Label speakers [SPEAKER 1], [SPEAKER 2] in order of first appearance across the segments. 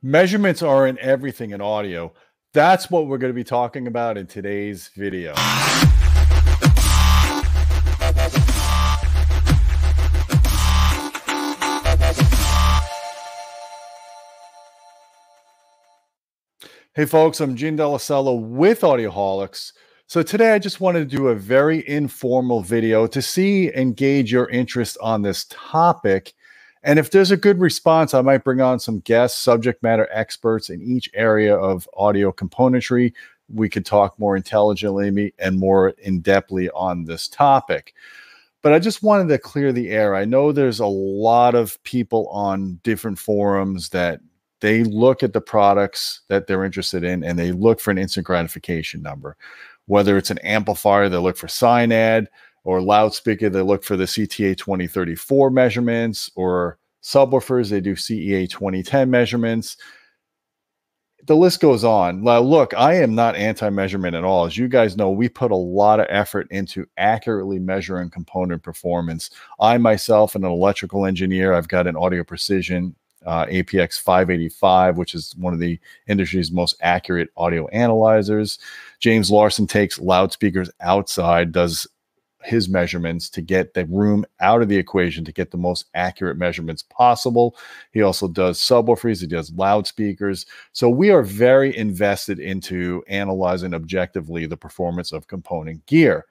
[SPEAKER 1] Measurements are in everything in audio. That's what we're going to be talking about in today's video. Hey folks, I'm Gene Delasello with Audioholics. So today I just wanted to do a very informal video to see and gauge your interest on this topic. And if there's a good response, I might bring on some guests, subject matter experts in each area of audio componentry. We could talk more intelligently and more in-depthly on this topic. But I just wanted to clear the air. I know there's a lot of people on different forums that they look at the products that they're interested in and they look for an instant gratification number. Whether it's an amplifier, they look for SINAD, or loudspeaker, they look for the CTA 2034 measurements, or subwoofers, they do CEA 2010 measurements. The list goes on. Now, look, I am not anti-measurement at all. As you guys know, we put a lot of effort into accurately measuring component performance. I myself am an electrical engineer. I've got an audio precision APX 585, which is one of the industry's most accurate audio analyzers. James Larson takes loudspeakers outside, does his measurements to get the room out of the equation to get the most accurate measurements possible. He also does subwoofers, he does loudspeakers. So we are very invested into analyzing objectively the performance of component gear.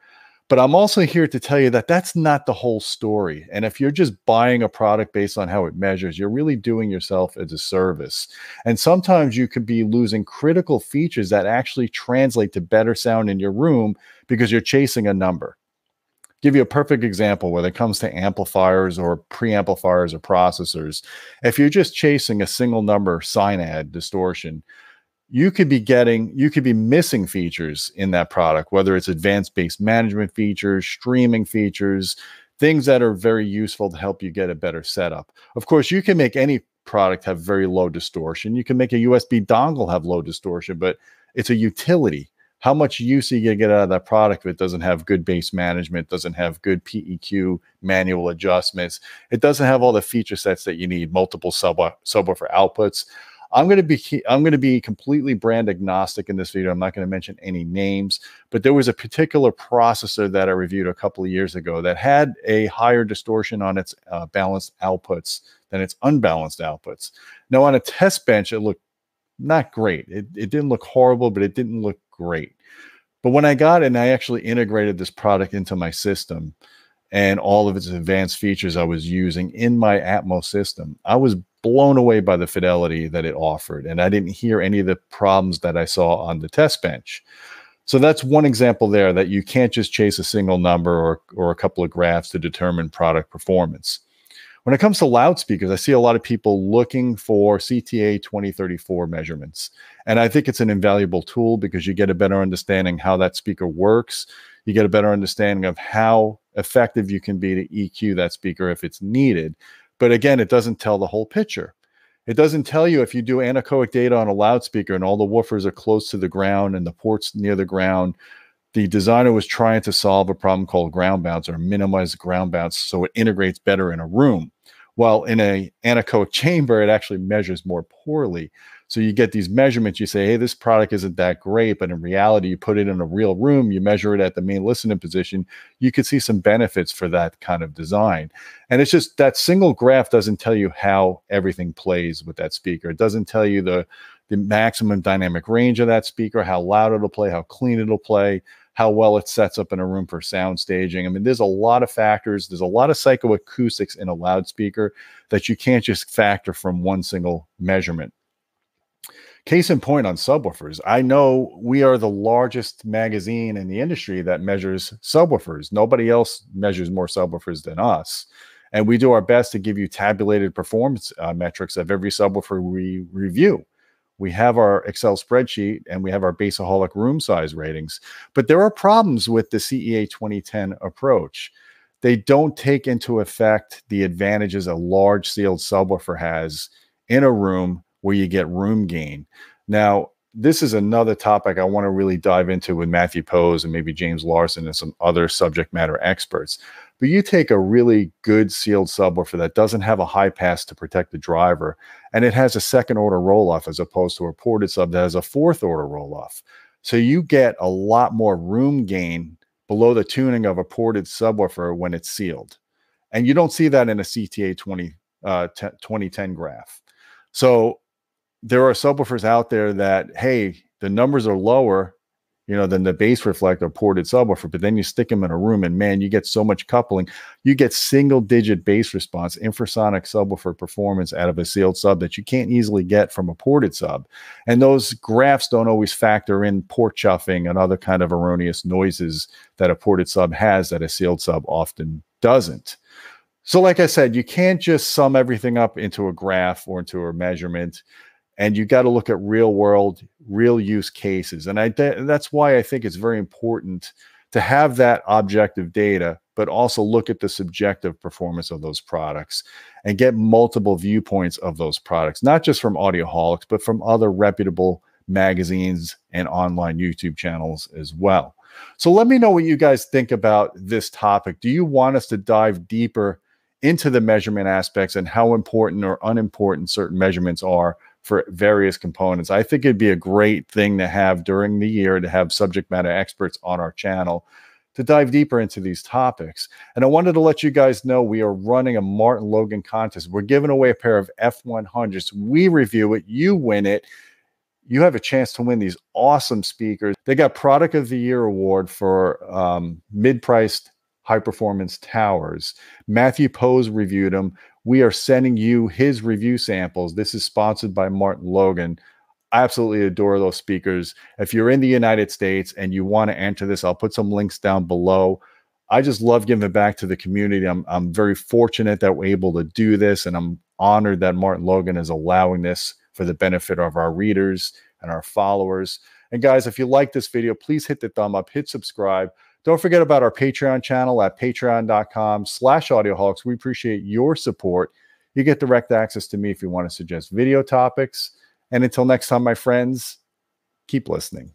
[SPEAKER 1] But I'm also here to tell you that that's not the whole story. And if you're just buying a product based on how it measures, you're really doing yourself a disservice. And sometimes you could be losing critical features that actually translate to better sound in your room because you're chasing a number. Give you a perfect example when it comes to amplifiers or preamplifiers or processors. If you're just chasing a single number SINAD distortion, you could be missing features in that product, whether it's advanced bass management features, streaming features, things that are very useful to help you get a better setup. Of course, you can make any product have very low distortion. You can make a USB dongle have low distortion, but it's a utility. How much use are you going to get out of that product if it doesn't have good bass management, doesn't have good PEQ manual adjustments? It doesn't have all the feature sets that you need, multiple subwoofer outputs. I'm going to be completely brand agnostic in this video. I'm not going to mention any names, but there was a particular processor that I reviewed a couple of years ago that had a higher distortion on its balanced outputs than its unbalanced outputs. Now, on a test bench, it looked not great. It didn't look horrible, but it didn't look great. But when I got it and I actually integrated this product into my system and all of its advanced features I was using in my Atmos system, I was blown away by the fidelity that it offered. And I didn't hear any of the problems that I saw on the test bench. So that's one example there that you can't just chase a single number or a couple of graphs to determine product performance. When it comes to loudspeakers, I see a lot of people looking for CTA 2034 measurements. And I think it's an invaluable tool because you get a better understanding how that speaker works. You get a better understanding of how effective you can be to EQ that speaker if it's needed. But again, it doesn't tell the whole picture. It doesn't tell you if you do anechoic data on a loudspeaker and all the woofers are close to the ground and the ports near the ground. The designer was trying to solve a problem called ground bounce or minimize ground bounce so it integrates better in a room. Well, in an anechoic chamber, it actually measures more poorly. So you get these measurements, you say, hey, this product isn't that great, but in reality, you put it in a real room, you measure it at the main listening position, you could see some benefits for that kind of design. And it's just that single graph doesn't tell you how everything plays with that speaker. It doesn't tell you the maximum dynamic range of that speaker, how loud it'll play, how clean it'll play, how well it sets up in a room for sound staging. I mean, there's a lot of factors. There's a lot of psychoacoustics in a loudspeaker that you can't just factor from one single measurement. Case in point on subwoofers, I know we are the largest magazine in the industry that measures subwoofers. Nobody else measures more subwoofers than us. And we do our best to give you tabulated performance metrics of every subwoofer we review. We have our Excel spreadsheet and we have our Bassaholic room size ratings. But there are problems with the CEA 2010 approach. They don't take into effect the advantages a large sealed subwoofer has in a room where you get room gain. Now, this is another topic I want to really dive into with Matthew Pose and maybe James Larson and some other subject matter experts. But you take a really good sealed subwoofer that doesn't have a high pass to protect the driver, and it has a second order roll off as opposed to a ported sub that has a fourth order roll off. So you get a lot more room gain below the tuning of a ported subwoofer when it's sealed. And you don't see that in a CTA 2010 graph. So there are subwoofers out there that, hey, the numbers are lower, than the bass reflector ported subwoofer, but then you stick them in a room and man, you get so much coupling. You get single digit bass response, infrasonic subwoofer performance out of a sealed sub that you can't easily get from a ported sub. And those graphs don't always factor in port chuffing and other kind of erroneous noises that a ported sub has that a sealed sub often doesn't. So like I said, you can't just sum everything up into a graph or into a measurement. And you got to look at real world, real use cases. And that's why I think it's very important to have that objective data, but also look at the subjective performance of those products and get multiple viewpoints of those products, not just from Audioholics, but from other reputable magazines and online YouTube channels as well. So let me know what you guys think about this topic. Do you want us to dive deeper into the measurement aspects and how important or unimportant certain measurements are for various components? I think it'd be a great thing to have during the year to have subject matter experts on our channel to dive deeper into these topics. And I wanted to let you guys know we are running a MartinLogan contest. We're giving away a pair of F100s. We review it, you win it. You have a chance to win these awesome speakers. They got Product of the Year award for mid-priced high-performance towers. Matthew Pose reviewed them. We are sending you his review samples. This is sponsored by MartinLogan. I absolutely adore those speakers. If you're in the United States and you want to enter this, I'll put some links down below. I just love giving back to the community. I'm very fortunate that we're able to do this, and I'm honored that MartinLogan is allowing this for the benefit of our readers and our followers. And guys, if you like this video, please hit the thumb up, hit subscribe. Don't forget about our Patreon channel at patreon.com/audioholics. We appreciate your support. You get direct access to me if you want to suggest video topics. And until next time, my friends, keep listening.